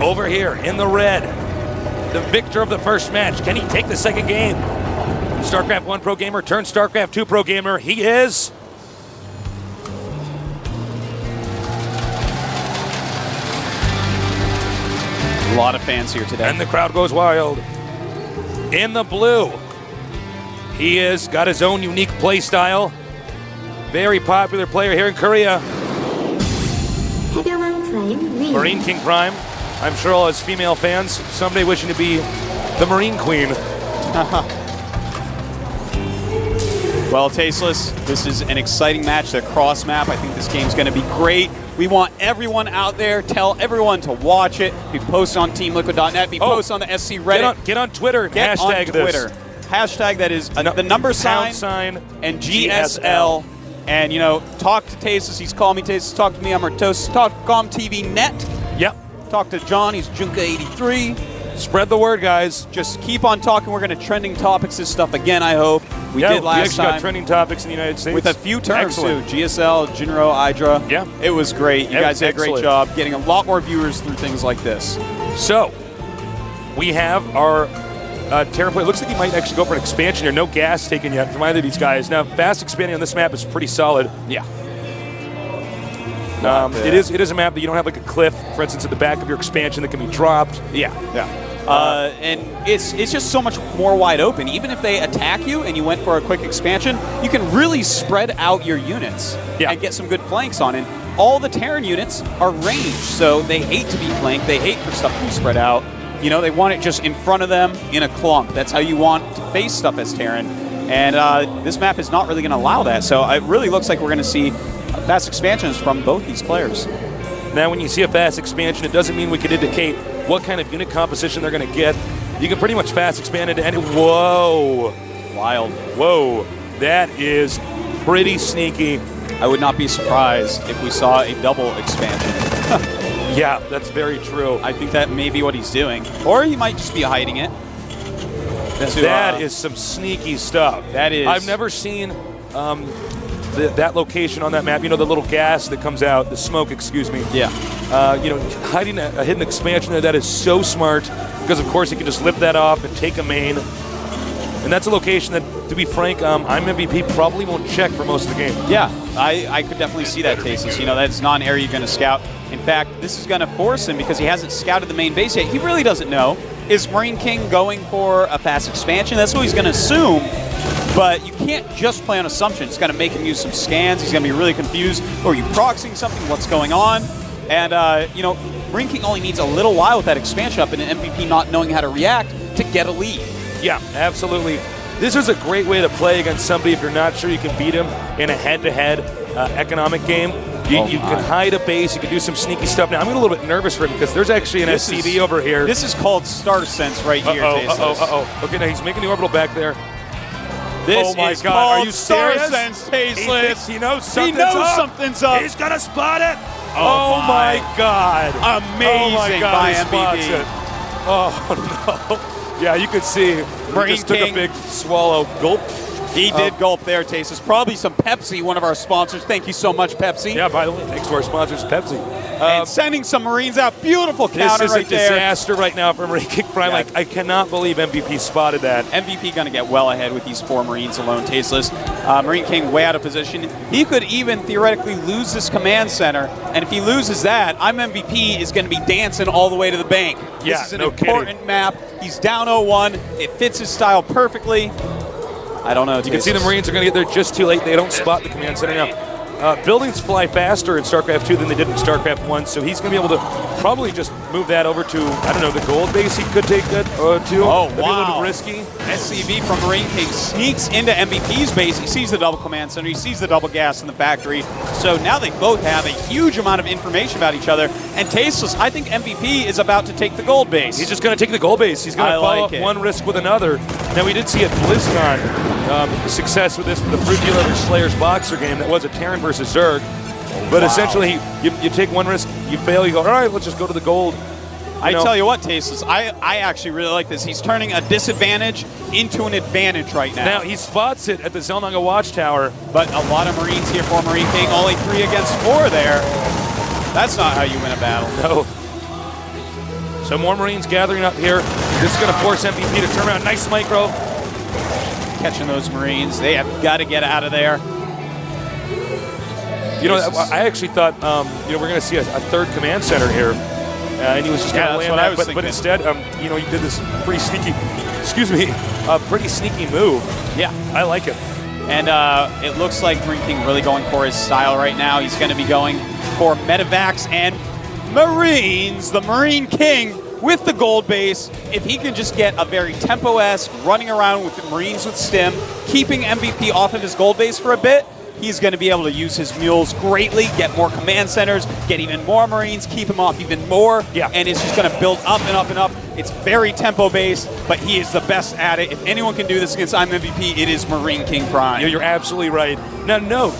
over here in the red, the victor of the first match. Can he take the second game? StarCraft 1 pro gamer turned StarCraft 2 pro gamer. He is. A lot of fans here today. And the crowd goes wild. In the blue, he has got his own unique play style. Very popular player here in Korea. MarineKing Prime. I'm sure all his female fans someday wishing to be the Marine Queen. Well, Tasteless, this is an exciting match, the cross map. I think this game's going to be great. We want everyone out there, tell everyone to watch it. Be post on teamliquid.net, be post on the SC Reddit. Get on Twitter, get hashtag on Twitter. This. Hashtag that is the number sign and GSL. And, you know, talk to Tasteless. He's calling me Tasteless. Talk to me, I'm Artos. Talk to ComTV Net. Yep. Talk to John, he's Junka83. Spread the word, guys. Just keep on talking. We're going to trending topics this stuff again, I hope. We did last time. Got trending topics in the United States. With a few terms, too. GSL, Jinro, Hydra. Yeah. It was great. You guys did a great job getting a lot more viewers through things like this. So, we have our Terran play. It looks like he might actually go for an expansion here. No gas taken yet from either of these guys. Now, fast expanding on this map is pretty solid. Yeah. It is a map that you don't have like a cliff, for instance, at the back of your expansion that can be dropped. Yeah. And it's just so much more wide open. Even if they attack you and you went for a quick expansion, you can really spread out your units and get some good flanks on it. All the Terran units are ranged, so they hate to be flanked. They hate for stuff to be spread out. You know, they want it just in front of them in a clump. That's how you want to face stuff as Terran. And this map is not really going to allow that. So it really looks like we're going to see fast expansions from both these players. Now, when you see a fast expansion, it doesn't mean we can indicate what kind of unit composition they're going to get. You can pretty much fast expand into any. Whoa. Wild. Whoa. That is pretty sneaky. I would not be surprised if we saw a double expansion. Yeah, that's very true. I think that may be what he's doing. Or he might just be hiding it. That is some sneaky stuff. That is. I've never seen that location on that map. You know, the little gas that comes out, the smoke, excuse me. Yeah. You know, hiding a hidden expansion there, that is so smart because, of course, you can just lip that off and take a main. And that's a location that, to be frank, I'm MVP probably won't check for most of the game. Yeah, I could definitely see that, Tasteless. You know, that's not an area you're going to scout. In fact, this is going to force him because he hasn't scouted the main base yet. He really doesn't know. Is MarineKing going for a fast expansion? That's what he's going to assume. But you can't just play on assumption. It's going to make him use some scans. He's going to be really confused. Or are you proxying something? What's going on? And, you know, MarineKing only needs a little while with that expansion up and an MVP not knowing how to react to get a lead. Yeah, absolutely. This is a great way to play against somebody if you're not sure you can beat him in a head-to-head economic game. You can hide a base. You can do some sneaky stuff. Now, I'm a little bit nervous for him because there's actually an SCV over here. This is called Star Sense right here, Tasteless. Okay, now he's making the orbital back there. This is called Are you serious? Star Sense, Tasteless. He knows something's up. He's going to spot it. Oh my God. Amazing by MVP. Oh, no. Yeah, you could see he just took a big swallow. Gulp. He did gulp there, Tasteless. Probably some Pepsi, one of our sponsors. Thank you so much, Pepsi. Yeah, by the way, thanks to our sponsors, Pepsi. And sending some Marines out. Beautiful counter right there. This is a disaster right now for MarineKing Prime. Yeah. I cannot believe MVP spotted that. MVP going to get well ahead with these 4 Marines alone, Tasteless. MarineKing way out of position. He could even theoretically lose this command center. And if he loses that, I'm MVP is going to be dancing all the way to the bank. Yeah, this is an important map. He's down 0-1. It fits his style perfectly. I don't know. You can see the Marines are going to get there just too late. They don't spot the command center now. Buildings fly faster in StarCraft 2 than they did in StarCraft 1, so he's going to be able to probably just move that over to, I don't know, the gold base he could take that to. Oh, that'd be a little bit risky. SCV from MarineKing sneaks into MVP's base. He sees the double command center. He sees the double gas in the factory. So now they both have a huge amount of information about each other. And Tasteless, I think MVP is about to take the gold base. He's just going to take the gold base. He's going to follow up one risk with another. Now, we did see at BlizzCon success with this, with the Fruit Dealer Slayer's Boxer game that was a Terran versus Zerg. But essentially, you take one risk, you fail, you go, all right, let's just go to the gold. I tell you what, Tasteless, I actually really like this. He's turning a disadvantage into an advantage right now. Now, he spots it at the Zelnanga Watchtower. But a lot of Marines here for MarineKing, only 3 against 4 there. That's not how you win a battle. No. So more Marines gathering up here. This is going to force MVP to turn around. Nice micro. Catching those Marines. They have got to get out of there. You know, I actually thought, you know, we're going to see a third command center here. And he was just going to land that. But instead, you know, he did this pretty sneaky, excuse me, pretty sneaky move. Yeah. I like it. And it looks like MarineKing really going for his style right now. He's going to be going for medevacs and Marines, the MarineKing with the gold base. If he can just get a very tempo-esque running around with the Marines with stim, keeping MVP off of his gold base for a bit, he's going to be able to use his mules greatly, get more command centers, get even more Marines, keep him off even more, and it's just going to build up and up and up. It's very tempo-based, but he is the best at it. If anyone can do this against I'm MVP, it is MarineKing Prime. You're absolutely right. Now, note,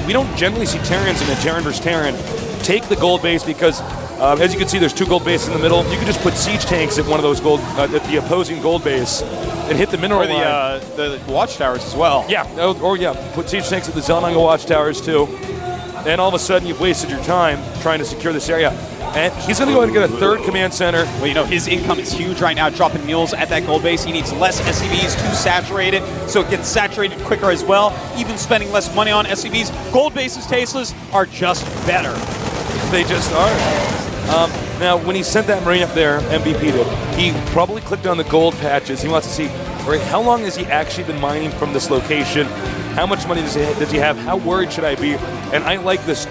we don't generally see Terrans in a Terran versus Terran take the gold base because, as you can see, there's 2 gold bases in the middle. You can just put siege tanks at one of those gold, at the opposing gold base, and hit the mineral line. The watchtowers as well. Yeah, or put siege tanks at the Zelnanga watchtowers too. And all of a sudden, you've wasted your time trying to secure this area. And he's going to go ahead and get a third command center. Well, you know, his income is huge right now, dropping mules at that gold base. He needs less SCVs to saturate it, so it gets saturated quicker as well, even spending less money on SCVs. Gold bases, tasteless, are just better. They just are. Now, when he sent that Marine up there, MVP did, he probably clicked on the gold patches. He wants to see, right, how long has he actually been mining from this location? How much money does he have? How worried should I be? And I like this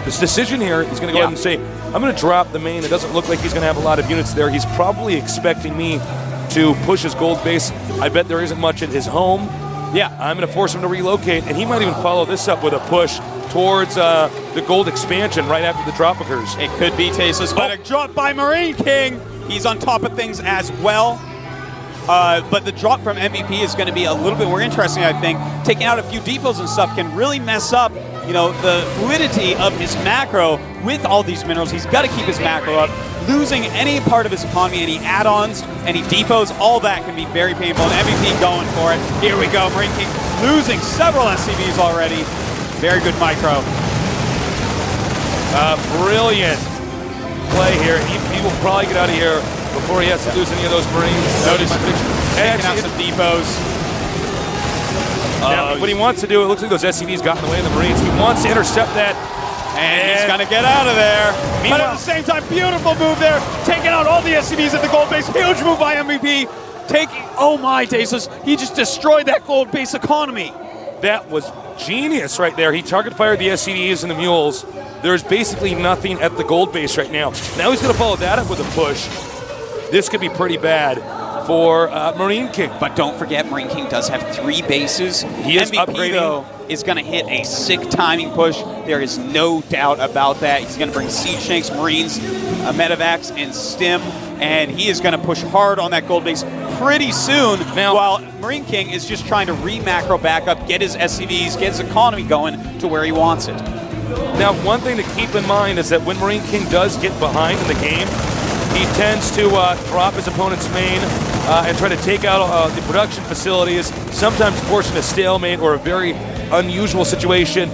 this decision here. He's going to go ahead and say, I'm going to drop the main. It doesn't look like he's going to have a lot of units there. He's probably expecting me to push his gold base. I bet there isn't much at his home. Yeah, I'm going to force him to relocate, and he might even follow this up with a push towards the gold expansion right after the drop occurs. It could be tasteless, but a drop by MarineKing. He's on top of things as well. But the drop from MVP is going to be a little bit more interesting, I think. Taking out a few depots and stuff can really mess up, you know, the fluidity of his macro with all these minerals. He's got to keep his macro up. Losing any part of his economy, any add-ons, any depots, all that can be very painful. And MVP going for it. Here we go. MarineKing losing several SCVs already. Very good micro. Brilliant play here. He will probably get out of here before he has to lose any of those Marines. Notice taking out some depots. Now, what he wants to do, it looks like those SCVs got in the way of the Marines. He wants to intercept that. And he's going to get out of there. But at the same time, beautiful move there. Taking out all the SCVs at the gold base. Huge move by MVP. Oh my, Tasteless. He just destroyed that gold base economy. That was genius right there. He target fired the SCVs and the mules. There's basically nothing at the gold base right now. Now he's going to follow that up with a push. This could be pretty bad for MarineKing. But don't forget, MarineKing does have 3 bases. He is MVP, upgrading. Though, is going to hit a sick timing push. There is no doubt about that. He's going to bring siege tanks, Marines, medevacs, and stim. And he is going to push hard on that gold base pretty soon. Now, while MarineKing is just trying to re-macro back up, get his SCVs, get his economy going to where he wants it. Now, one thing to keep in mind is that when MarineKing does get behind in the game, he tends to drop his opponent's main and try to take out the production facilities, sometimes forcing a stalemate or a very unusual situation.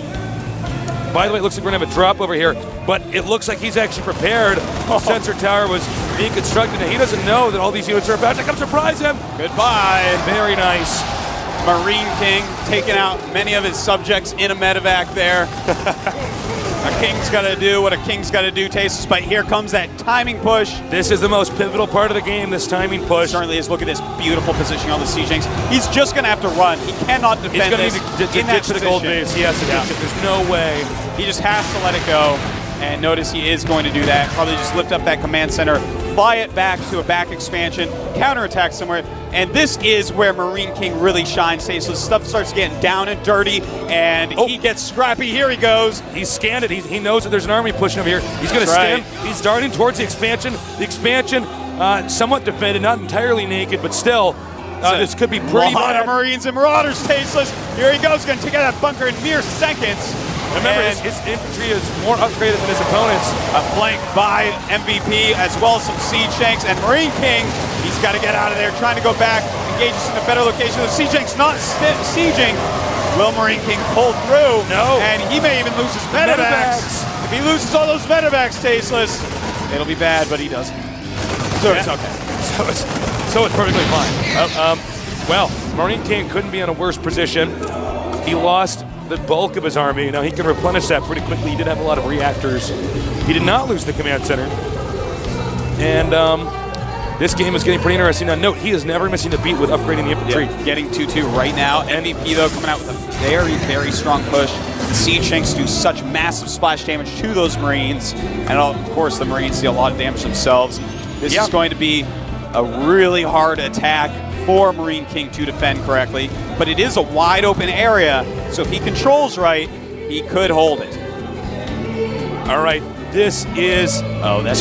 By the way, it looks like we're going to have a drop over here, but it looks like he's actually prepared. The sensor tower was being constructed, and he doesn't know that all these units are about to come surprise him. Goodbye. Very nice. MarineKing taking out many of his subjects in a medevac there. A king's got to do what a king's got to do, Tasteless, but here comes that timing push. This is the most pivotal part of the game, this timing push. Certainly is. Look at this beautiful positioning on the siege tanks. He's just going to have to run. He cannot defend this. He's going to need to ditch the gold base. He has to ditch it. There's no way. He just has to let it go. And notice he is going to do that. Probably just lift up that command center, fly it back to a back expansion, counterattack somewhere. And this is where MarineKing really shines. So stuff starts getting down and dirty, and he gets scrappy. Here he goes. He's scanned it. He knows that there's an army pushing over here. He's going to stem. He's darting towards the expansion. The expansion, somewhat defended, not entirely naked, but still, this could be pretty bad. A lot of Marines and Marauders, Tasteless. Here he goes, going to take out that bunker in mere seconds. Remember, his infantry is more upgraded than his opponents. Flanked by MVP as well as some siege tanks. And MarineKing, he's got to get out of there, trying to go back, engage us in a better location. The siege tank's not sieging. Will MarineKing pull through? No. And he may even lose his medevacs. If he loses all those medevacs, Tasteless, it'll be bad, but he doesn't. So it's okay. So it's perfectly fine. Well, MarineKing couldn't be in a worse position. He lost the bulk of his army. Now he can replenish that pretty quickly. He did have a lot of reactors. He did not lose the command center. And this game is getting pretty interesting. Now note, he is never missing a beat with upgrading the infantry. Yeah, getting 2-2 right now. MVP though coming out with a very, very strong push. The siege tanks do such massive splash damage to those Marines. And of course the Marines do a lot of damage themselves. This is going to be a really hard attack for MarineKing to defend correctly, but it is a wide open area, so if he controls right, he could hold it. All right, this is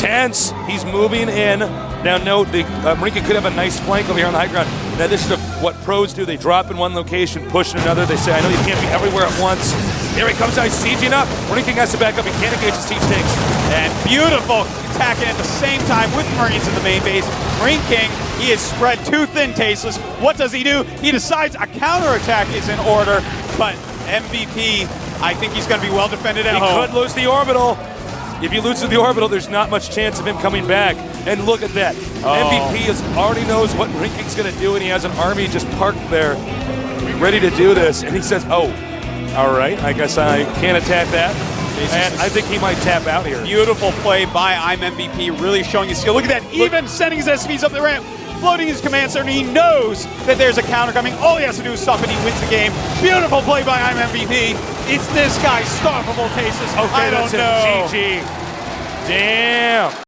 tense. He's moving in. Now note, the MarineKing could have a nice flank over here on the high ground. Now this is what pros do. They drop in one location, push in another. They say, I know you can't be everywhere at once. Here he comes now, he's sieging up. MarineKing has to back up. He can't engage the siege tanks. And beautiful attacking at the same time with Marines in the main base. MarineKing, he is spread too thin, Tasteless. What does he do? He decides a counterattack is in order, but MVP, I think he's going to be well defended at home. He could lose the orbital. If he loses the orbital, there's not much chance of him coming back. And look at that. MVP already knows what MarineKing's going to do, and he has an army just parked there, ready to do this. And he says, oh, all right, I guess I can't attack that. And I think he might tap out here. Beautiful play by MVP, really showing his skill. Look at that, even sending his SCVs up the ramp, floating his command center, and he knows that there's a counter coming. All he has to do is stop and he wins the game. Beautiful play by MVP. Is this guy stoppable, Tasteless? Okay, I don't know. GG. Damn.